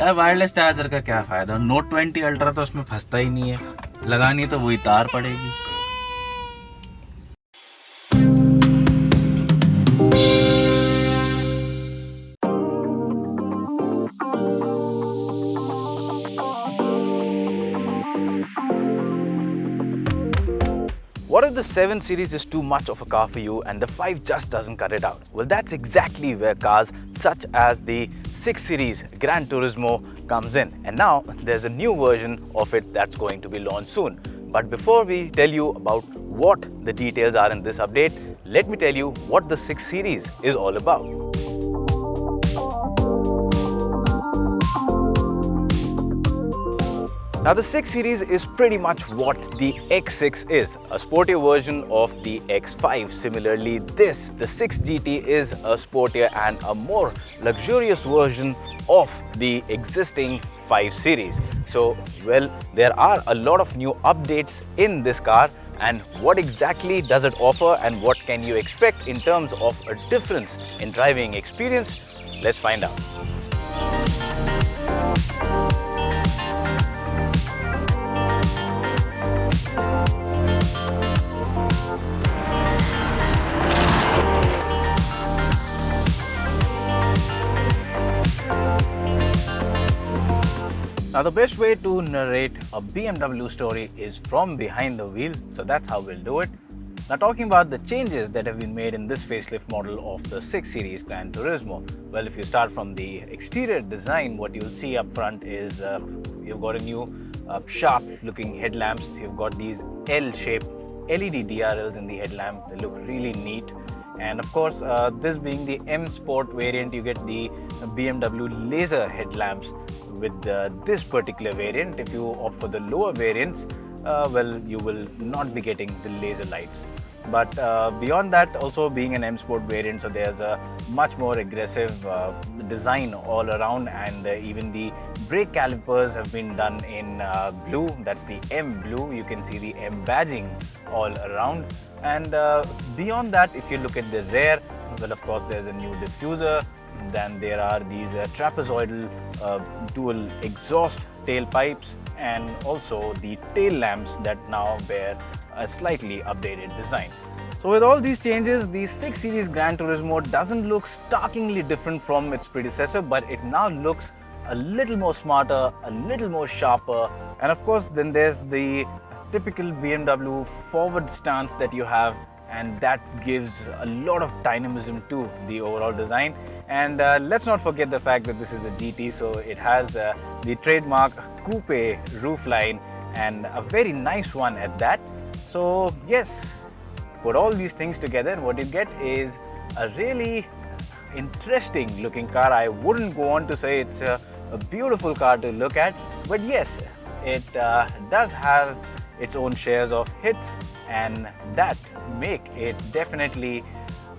यार wireless charger का क्या फायदा, नोट 20 अल्ट्रा तो उसमें फंसता ही नहीं है, लगानी तो वही तार पड़ेगी। What if the 7 Series is too much of a car for you and the 5 just doesn't cut it out? Well, that's exactly where cars such as the 6 Series Gran Turismo comes in. And now there's a new version of it that's going to be launched soon. But before we tell you about what the details are in this update, let me tell you what the 6 Series is all about. Now the 6 Series is pretty much what the X6 is, a sportier version of the X5. Similarly, the 6 GT is a sportier and a more luxurious version of the existing 5 Series. So, well, there are a lot of new updates in this car, and what exactly does it offer and what can you expect in terms of a difference in driving experience? Let's find out. Now the best way to narrate a BMW story is from behind the wheel, so that's how we'll do it. Now talking about the changes that have been made in this facelift model of the 6 Series Gran Turismo. Well, if you start from the exterior design, what you'll see up front is you've got a new sharp looking headlamps. You've got these L-shaped LED DRLs in the headlamp. They look really neat. And of course, this being the M Sport variant, you get the BMW laser headlamps with this particular variant. If you opt for the lower variants, well, you will not be getting the laser lights. But beyond that, also being an M Sport variant, so there's a much more aggressive design all around, and even the brake calipers have been done in blue. That's the M blue. You can see the M badging all around. And beyond that, if you look at the rear, well, of course, there's a new diffuser. Then there are these trapezoidal dual exhaust tailpipes, and also the tail lamps that now bear a slightly updated design. So with all these changes, the 6 Series Gran Turismo doesn't look starkly different from its predecessor, but it now looks a little more smarter, a little more sharper. And of course, then there's the typical BMW forward stance that you have, and that gives a lot of dynamism to the overall design. And let's not forget the fact that this is a GT, so it has the trademark coupe roofline, and a very nice one at that. So yes, put all these things together and what you get is a really interesting looking car. I wouldn't go on to say it's a beautiful car to look at, but yes, it does have its own shares of hits, and that make it definitely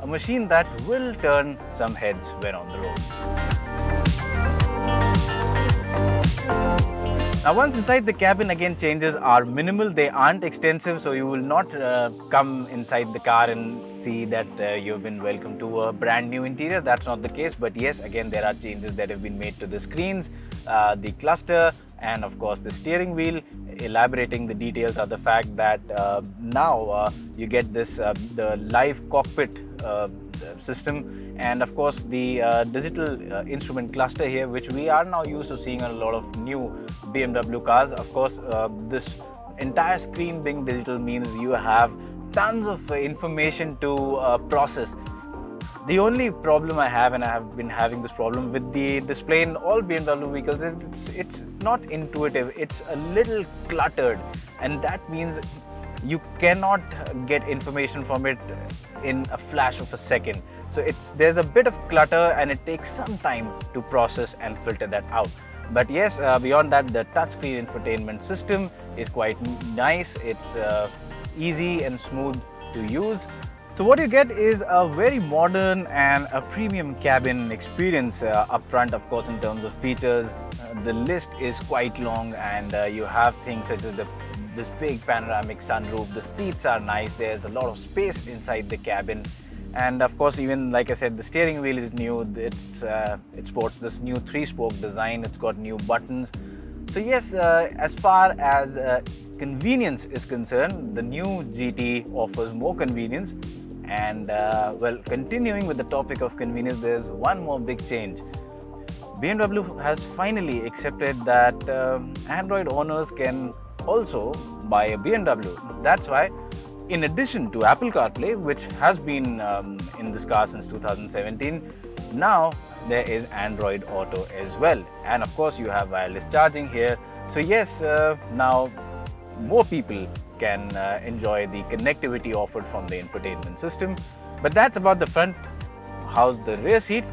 a machine that will turn some heads when on the road. Now once inside, the cabin again changes are minimal. They aren't extensive, so you will not come inside the car and see that you've been welcomed to a brand new interior. That's not the case, but yes, again there are changes that have been made to the screens, the cluster, and of course the steering wheel. Elaborating the details are the fact that now you get this the live cockpit system, and of course the digital instrument cluster here, which we are now used to seeing on a lot of new BMW cars. Of course, this entire screen being digital means you have tons of information to process. The only problem I have, and I have been having this problem with the display in all BMW vehicles, it's not intuitive. It's a little cluttered, and that means you cannot get information from it in a flash of a second. So there's a bit of clutter, and it takes some time to process and filter that out. But yes, beyond that, the touchscreen infotainment system is quite nice. It's easy and smooth to use. So what you get is a very modern and a premium cabin experience up front. Of course, in terms of features, the list is quite long, and you have things such as this big panoramic sunroof. The seats are nice. There's a lot of space inside the cabin. And of course, even like I said, the steering wheel is new. It sports this new 3-spoke design. It's got new buttons. So yes, as far as convenience is concerned, the new GT offers more convenience. And well, continuing with the topic of convenience, there's one more big change. BMW has finally accepted that Android owners can also buy a BMW. That's why, in addition to Apple CarPlay, which has been in this car since 2017, now there is Android Auto as well. And of course, you have wireless charging here. So yes, now more people can enjoy the connectivity offered from the infotainment system. But that's about the front. How's the rear seat?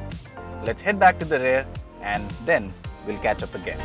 Let's head back to the rear and then we'll catch up again.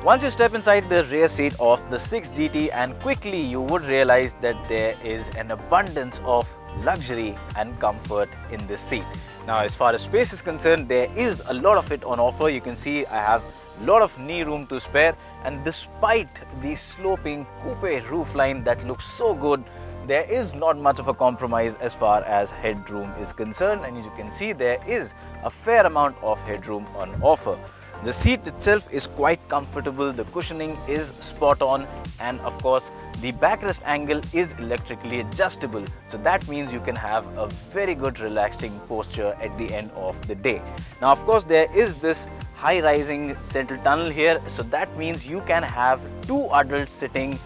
Once you step inside the rear seat of the 6 GT, and quickly you would realize that there is an abundance of luxury and comfort in this seat. Now, as far as space is concerned, there is a lot of it on offer. You can see I have a lot of knee room to spare, and despite the sloping coupe roofline that looks so good, there is not much of a compromise as far as headroom is concerned, and as you can see, there is a fair amount of headroom on offer. The seat itself is quite comfortable, the cushioning is spot on, and of course the backrest angle is electrically adjustable, so that means you can have a very good relaxing posture at the end of the day. Now of course there is this high rising central tunnel here, so that means you can have 2 adults sitting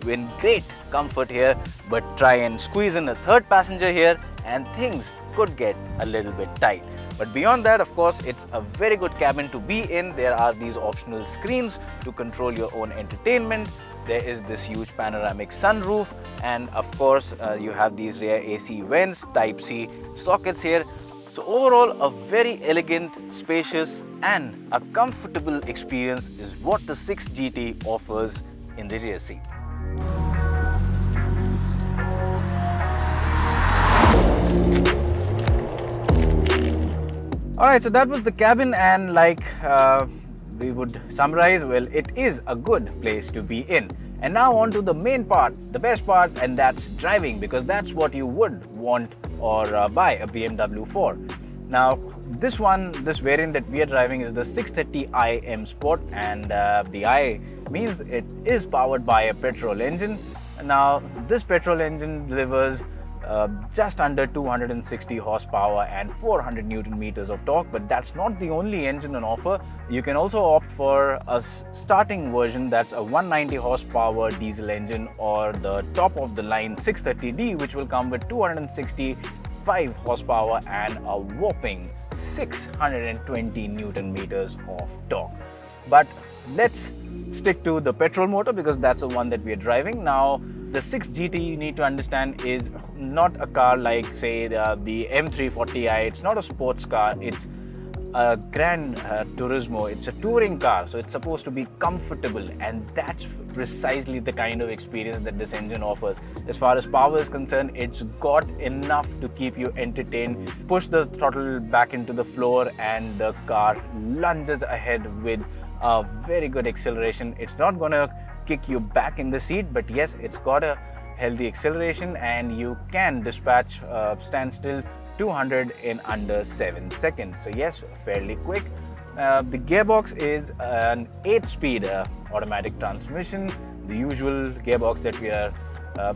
in great comfort here, but try and squeeze in a third passenger here and things could get a little bit tight. But beyond that, of course, it's a very good cabin to be in. There are these optional screens to control your own entertainment. There is this huge panoramic sunroof, and of course you have these rear AC vents, Type-C sockets here. So overall, a very elegant, spacious and a comfortable experience is what the 6 GT offers in the rear seat. Alright, so that was the cabin, and like we would summarize, well, it is a good place to be in. And now on to the main part, the best part, and that's driving, because that's what you would want or buy a BMW for. Now this variant that we are driving is the 630i M Sport, and the I means it is powered by a petrol engine. Now this petrol engine delivers just under 260 horsepower and 400 Newton meters of torque, but that's not the only engine on offer. You can also opt for a starting version that's a 190 horsepower diesel engine, or the top of the line 630D, which will come with 265 horsepower and a whopping 620 Newton meters of torque. But let's stick to the petrol motor because that's the one that we are driving. Now the 6 GT, you need to understand, is not a car like say the M340i. It's not a sports car, it's a Gran Turismo. It's a touring car, so it's supposed to be comfortable, and that's precisely the kind of experience that this engine offers. As far as power is concerned, it's got enough to keep you entertained. Push the throttle back into the floor and the car lunges ahead with a very good acceleration. It's not gonna kick you back in the seat, but yes, it's got a healthy acceleration, and you can dispatch standstill 200 in under 7 seconds. So yes, fairly quick. The gearbox is an 8-speed automatic transmission, the usual gearbox that we are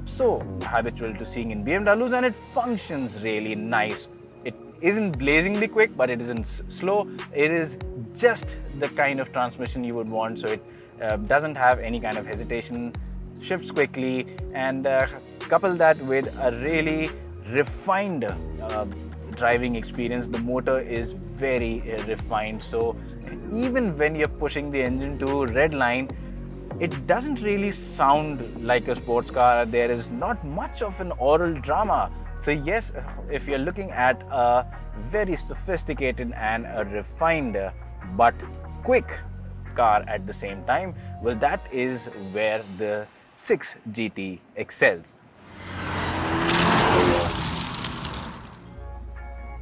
so habitual to seeing in BMWs, and it functions really nice. It isn't blazingly quick, but it isn't slow. It is just the kind of transmission you would want, so it doesn't have any kind of hesitation, shifts quickly, and couple that with a really refined driving experience. The motor is very refined, so even when you're pushing the engine to red line, it doesn't really sound like a sports car. There is not much of an oral drama. So yes, if you're looking at a very sophisticated and a refined but quick car at the same time, well, that is where the 6 GT excels.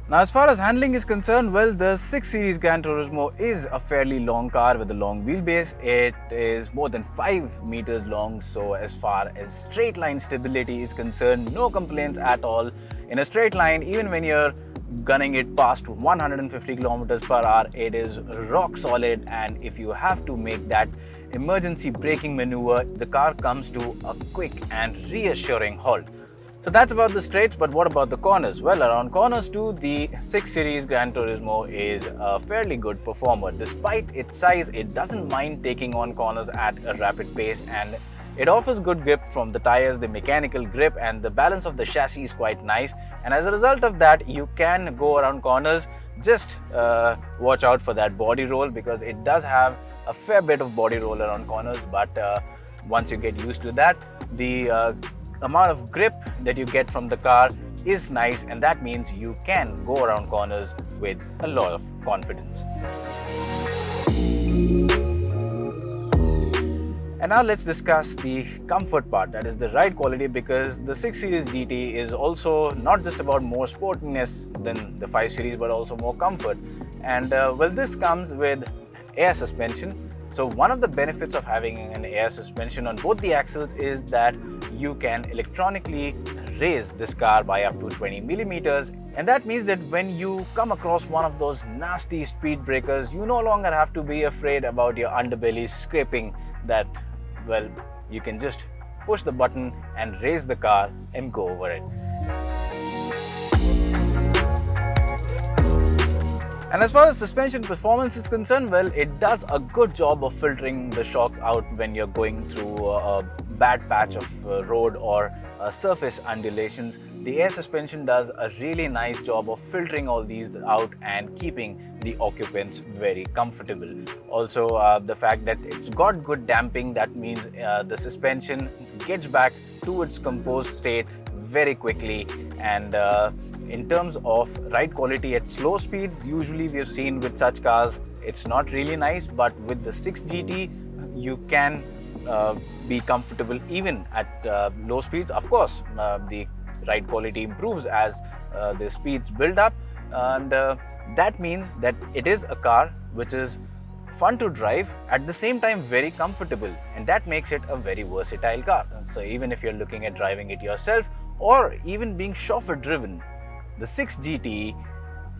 Now, as far as handling is concerned, well, the 6 Series Gran Turismo is a fairly long car with a long wheelbase. It is more than 5 meters long, so as far as straight line stability is concerned, no complaints at all. In a straight line, even when you're gunning it past 150 kilometers per hour, it is rock solid, and if you have to make that emergency braking maneuver, the car comes to a quick and reassuring halt. So that's about the straights, but what about the corners? Well, around corners too, the 6 Series Gran Turismo is a fairly good performer. Despite its size, it doesn't mind taking on corners at a rapid pace, and it offers good grip from the tires, the mechanical grip, and the balance of the chassis is quite nice. And as a result of that, you can go around corners. Just watch out for that body roll, because it does have a fair bit of body roll around corners, but once you get used to that, the amount of grip that you get from the car is nice, and that means you can go around corners with a lot of confidence. And now let's discuss the comfort part, that is the ride quality, because the 6 Series GT is also not just about more sportiness than the 5 Series, but also more comfort. And well, this comes with air suspension. So one of the benefits of having an air suspension on both the axles is that you can electronically raise this car by up to 20 millimeters, and that means that when you come across one of those nasty speed breakers, you no longer have to be afraid about your underbelly scraping that. Well, you can just push the button and raise the car and go over it. And as far as suspension performance is concerned, well, it does a good job of filtering the shocks out when you're going through a bad patch of road or surface undulations. The air suspension does a really nice job of filtering all these out and keeping the occupants very comfortable. Also, the fact that it's got good damping, that means the suspension gets back to its composed state very quickly. And in terms of ride quality at slow speeds, usually we've seen with such cars, it's not really nice, but with the 6 GT, you can be comfortable even at low speeds. Of course, the ride quality improves as the speeds build up, and that means that it is a car which is fun to drive, at the same time very comfortable, and that makes it a very versatile car. So even if you're looking at driving it yourself or even being chauffeur driven, the 6 GT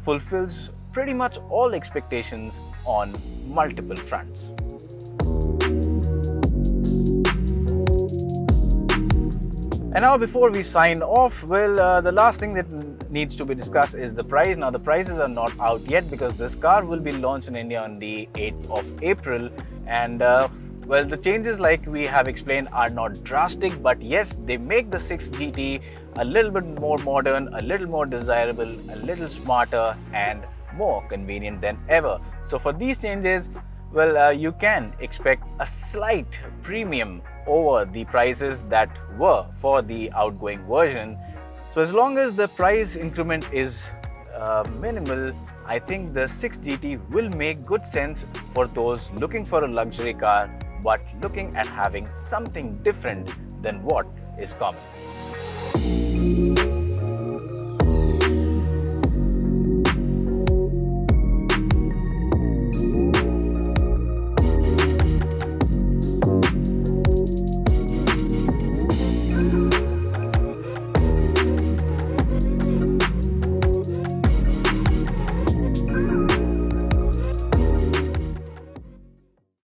fulfills pretty much all expectations on multiple fronts. And now, before we sign off, well, the last thing that needs to be discussed is the price. Now, the prices are not out yet because this car will be launched in India on the 8th of April. And well, the changes, like we have explained, are not drastic, but yes, they make the 6 GT a little bit more modern, a little more desirable, a little smarter, and more convenient than ever. So for these changes, well, you can expect a slight premium over the prices that were for the outgoing version. So as long as the price increment is minimal, I think the 6 GT will make good sense for those looking for a luxury car but looking at having something different than what is common.